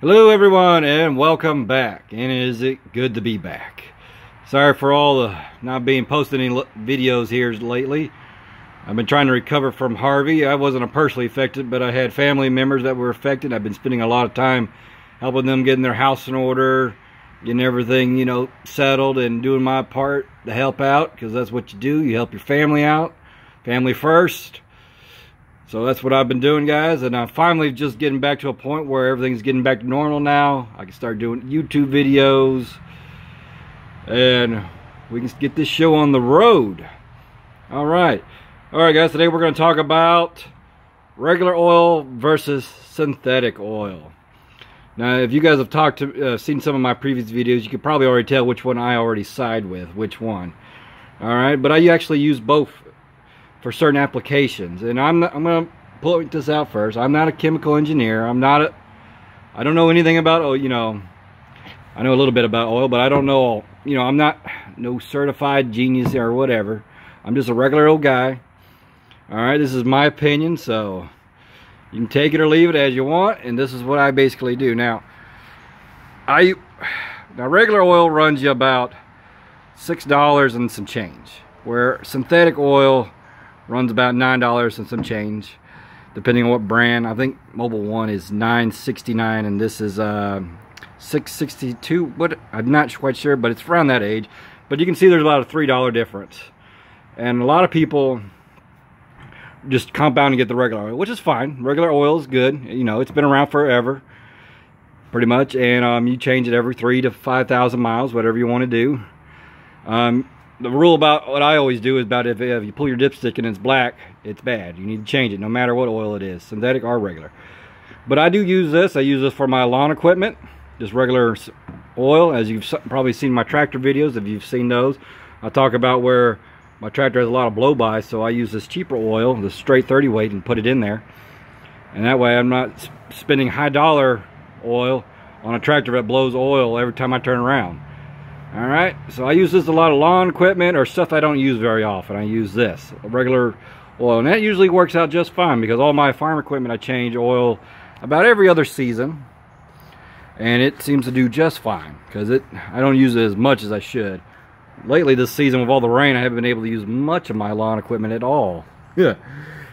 Hello everyone and welcome back, and is it good to be back. Sorry for all the not being posted any videos here lately. I've been trying to recover from Harvey. I wasn't personally affected, but I had family members that were affected. I've been spending a lot of time helping them getting their house in order, getting everything, settled, and doing my part to help out, because that's what you do. You help your family out. Family first. So that's what I've been doing, guys, and I'm finally just getting back to a point where everything's getting back to normal now. I can start doing YouTube videos, and we can get this show on the road. All right, guys, today we're going to talk about regular oil versus synthetic oil. Now, if you guys have seen some of my previous videos, you could probably already tell which one I already side with, which one. All right, but I actually use both for certain applications, and I'm going to point this out first. I'm not a chemical engineer. I don't know anything about oil. I know a little bit about oil, but I don't know. I'm not no certified genius or whatever. I'm just a regular old guy. All right, this is my opinion, so you can take it or leave it as you want. And this is what I basically do. Now regular oil runs you about $6 and some change, where synthetic oil runs about $9 and some change, depending on what brand. I think Mobil 1 is $9.69 and this is $6.62. But I'm not quite sure, but it's around that age. But you can see there's about a $3 difference, and a lot of people just compound and get the regular oil, which is fine. Regular oil is good. It's been around forever, pretty much, and you change it every 3,000 to 5,000 miles, whatever you want to do. The rule about what I always do is about if you pull your dipstick and it's black, it's bad. You need to change it no matter what oil it is, synthetic or regular. But I do use this. I use this for my lawn equipment, just regular oil. As you've probably seen my tractor videos, if you've seen those, I talk about where my tractor has a lot of blow-by, so I use this cheaper oil, the straight 30 weight, and put it in there. And that way I'm not spending high dollar oil on a tractor that blows oil every time I turn around. Alright, so I use this a lot of lawn equipment or stuff I don't use very often. I use this, a regular oil, and that usually works out just fine, because all my farm equipment I change oil about every other season, and it seems to do just fine, because I don't use it as much as I should. Lately this season, with all the rain, I haven't been able to use much of my lawn equipment at all. Yeah,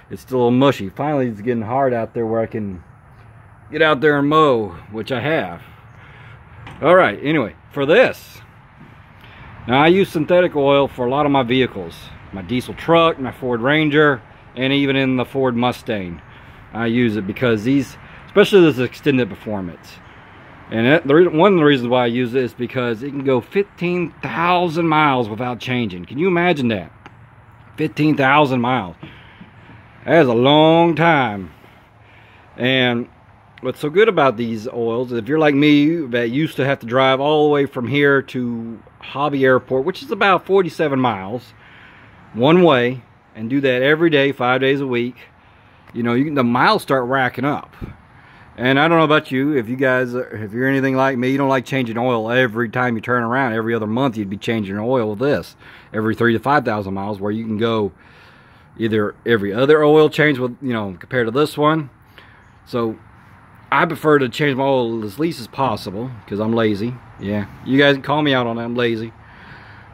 it's still a little mushy. Finally it's getting hard out there where I can get out there and mow, which I have. Alright, anyway, for this, now I use synthetic oil for a lot of my vehicles. My diesel truck, my Ford Ranger, and even in the Ford Mustang. I use it because especially this extended performance. And one of the reasons why I use it is because it can go 15,000 miles without changing. Can you imagine that? 15,000 miles. That is a long time. And what's so good about these oils, if you're like me that used to have to drive all the way from here to Hobby Airport, which is about 47 miles one way, and do that every day, 5 days a week, the miles start racking up. And I don't know about you, if you're anything like me, you don't like changing oil every time you turn around. Every other month you'd be changing your oil with this, every 3,000 to 5,000 miles, where you can go either every other oil change with, compared to this one. So I prefer to change my oil as least as possible, because I'm lazy. Yeah, you guys can call me out on that, I'm lazy.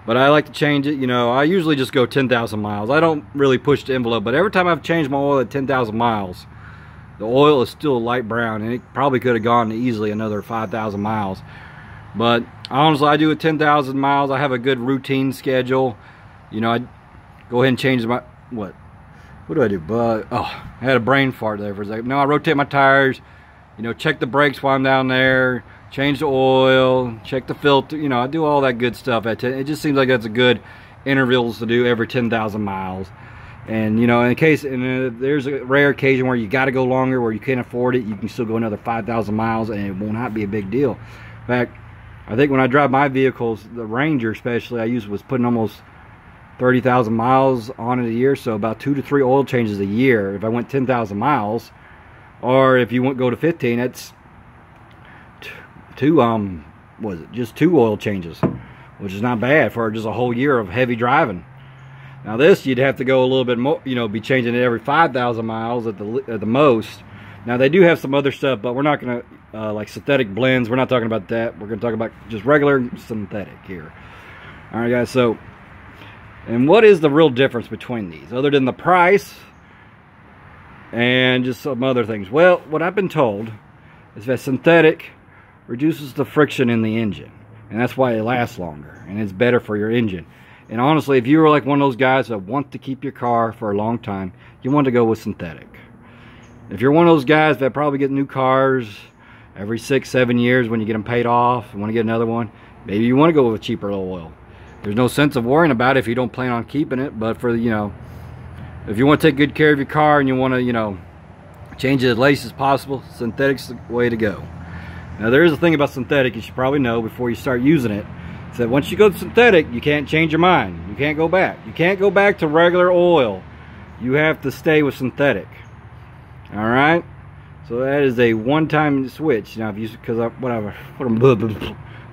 But I like to change it, I usually just go 10,000 miles. I don't really push the envelope, but every time I've changed my oil at 10,000 miles, the oil is still light brown, and it probably could have gone easily another 5,000 miles. But honestly, I do it 10,000 miles. I have a good routine schedule. I go ahead and change what do I do? But I had a brain fart there for a second. No, I rotate my tires, check the brakes while I'm down there, change the oil, check the filter, I do all that good stuff. It just seems like that's a good intervals to do every 10,000 miles. And if there's a rare occasion where you got to go longer, where you can't afford it, you can still go another 5,000 miles, and it will not be a big deal. In fact, I think when I drive my vehicles, the Ranger especially, was putting almost 30,000 miles on it a year, so about 2 to 3 oil changes a year. If I went 10,000 miles, or if you go to 15, that's just 2 oil changes, which is not bad for just a whole year of heavy driving. Now this, you'd have to go a little bit more, be changing it every 5,000 miles at the most. Now they do have some other stuff, but we're not going to like synthetic blends. We're not talking about that. We're going to talk about just regular synthetic here. All right, guys. So, and what is the real difference between these, other than the price and just some other things? Well, what I've been told is that synthetic reduces the friction in the engine, and that's why it lasts longer, and it's better for your engine. And honestly, if you were like one of those guys that want to keep your car for a long time, you want to go with synthetic. If you're one of those guys that probably get new cars every 6-7 years when you get them paid off and want to get another one, maybe you want to go with cheaper oil. There's no sense of worrying about it if you don't plan on keeping it. But for, you know, if you want to take good care of your car and you want to, you know, change it as late as possible, synthetic's the way to go. Now, there is a thing about synthetic you should probably know before you start using it. Is that once you go to synthetic, you can't change your mind. You can't go back. You can't go back to regular oil. You have to stay with synthetic. All right. So that is a one-time switch. Now, if you, because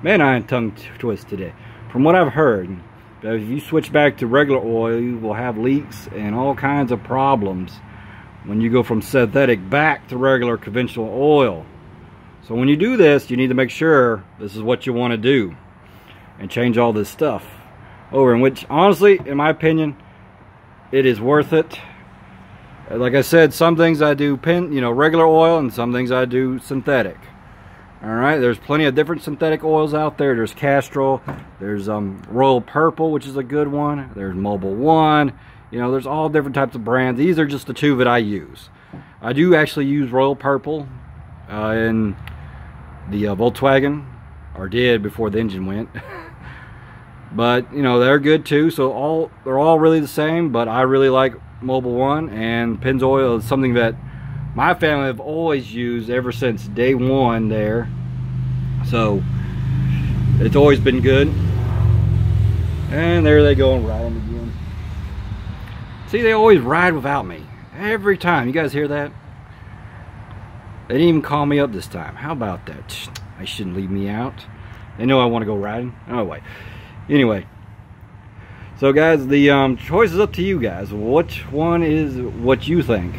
man, I am tongue twist today. From what I've heard, that if you switch back to regular oil, you will have leaks and all kinds of problems when you go from synthetic back to regular conventional oil. So when you do this, you need to make sure this is what you want to do and change all this stuff over. In which, honestly, in my opinion, it is worth it. Like I said, some things I do regular oil, and some things I do synthetic. All right, there's plenty of different synthetic oils out there. There's Castrol, there's Royal Purple, which is a good one. There's Mobil 1. You know, there's all different types of brands. These are just the two that I use. I do actually use Royal Purple in the Volkswagen, or did before the engine went. But you know, they're good too. So they're all really the same. But I really like Mobil 1, and Pennzoil is something that my family have always used ever since day one there. So it's always been good. And there they go, riding again. See, they always ride without me every time. You guys hear that? They didn't even call me up this time. How about that? They shouldn't leave me out. They know I want to go riding. Oh wait. Anyway, so guys, the choice is up to you guys. Which one is what you think,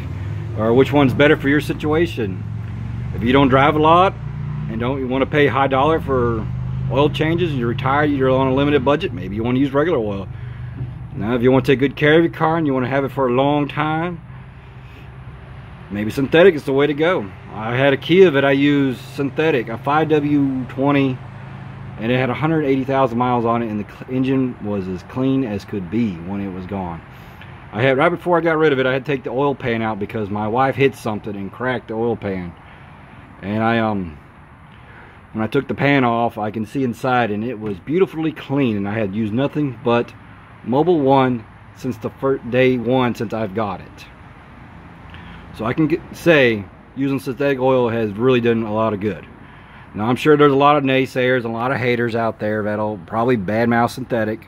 or which one's better for your situation? If you don't drive a lot and you want to pay high dollar for oil changes, and you're retired, you're on a limited budget, maybe you want to use regular oil. Now, if you want to take good care of your car and you want to have it for a long time, maybe synthetic is the way to go. I had a Kia that I used synthetic, a 5W20. And it had 180,000 miles on it, and the engine was as clean as could be when it was gone. I had, right before I got rid of it, I had to take the oil pan out because my wife hit something and cracked the oil pan. And when I took the pan off, I can see inside, and it was beautifully clean. And I had used nothing but Mobil 1 since the first day one since I've got it. So I can say using synthetic oil has really done a lot of good. Now, I'm sure there's a lot of naysayers and a lot of haters out there that'll probably badmouth synthetic.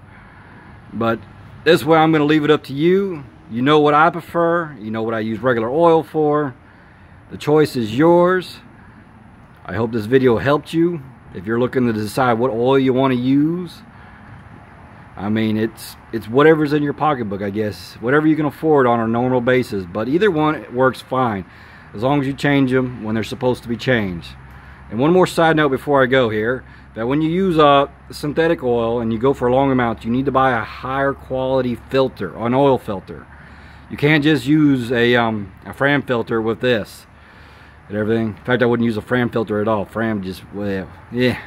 But this way, I'm going to leave it up to you. You know what I prefer. You know what I use regular oil for. The choice is yours. I hope this video helped you. If you're looking to decide what oil you want to use. I mean, it's whatever's in your pocketbook, I guess. Whatever you can afford on a normal basis. But either one works fine, as long as you change them when they're supposed to be changed. And one more side note before I go here, that when you use synthetic oil and you go for long amounts, you need to buy a higher quality filter, an oil filter. You can't just use a Fram filter with this and everything. In fact, I wouldn't use a Fram filter at all. Fram just, well, yeah.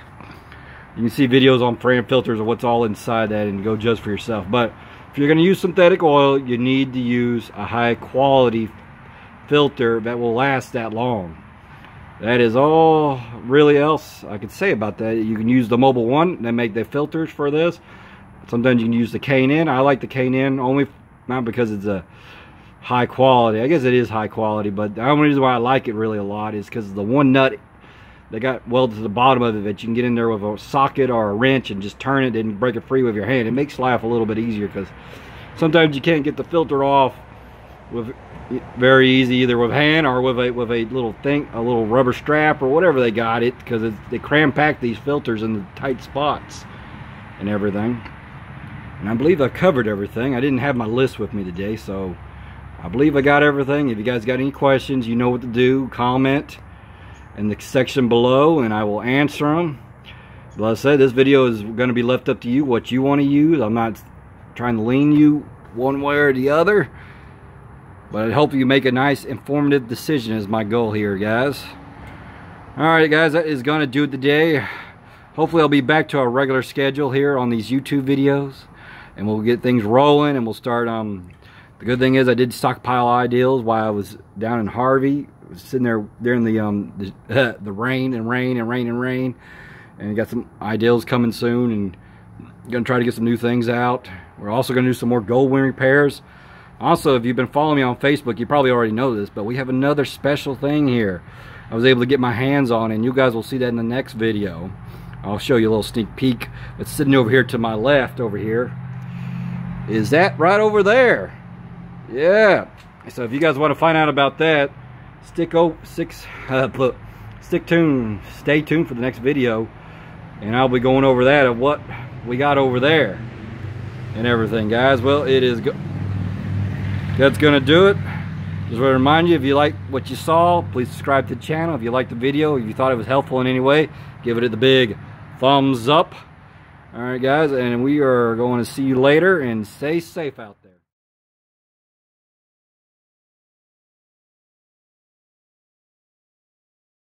You can see videos on Fram filters of what's all inside that and go judge for yourself. But if you're going to use synthetic oil, you need to use a high quality filter that will last that long. That is all really else I could say about that. You can use the Mobil 1. They make the filters for this. Sometimes you can use the K&N. I like the K&N only, not because it's a high quality. I guess it is high quality, but the only reason why I like it really a lot is because the one nut they got welded to the bottom of it that you can get in there with a socket or a wrench and just turn it and break it free with your hand. It makes life a little bit easier because sometimes you can't get the filter off with very easy, either with hand or with a little thing, a little rubber strap or whatever they got it, because they cram pack these filters in the tight spots and everything. And I believe I covered everything. I didn't have my list with me today, so I believe I got everything. If you guys got any questions, you know what to do. Comment, in the section below, and I will answer them. Like I said, this video is going to be left up to you, what you want to use. I'm not trying to lean you one way or the other, but I hope you make a nice informative decision is my goal here, guys. Alright guys, that is going to do it today. Hopefully I'll be back to our regular schedule here on these YouTube videos, and we'll get things rolling, and we'll start. The good thing is I did stockpile ideals while I was down in Harvey. I was sitting there during the rain, and got some ideals coming soon, and gonna try to get some new things out. We're also gonna do some more gold wing repairs. Also, if you've been following me on Facebook, you probably already know this, but we have another special thing here I was able to get my hands on, and you guys will see that in the next video. I'll show you a little sneak peek. It's sitting over here to my left over here. Is that right over there? Yeah. So if you guys want to find out about that, stay tuned for the next video, and I'll be going over that of what we got over there and everything, guys. Well, that's gonna do it. Just want to remind you, if you like what you saw, please subscribe to the channel. If you liked the video, if you thought it was helpful in any way, give it the big thumbs up. All right guys, and we are going to see you later, and stay safe out there.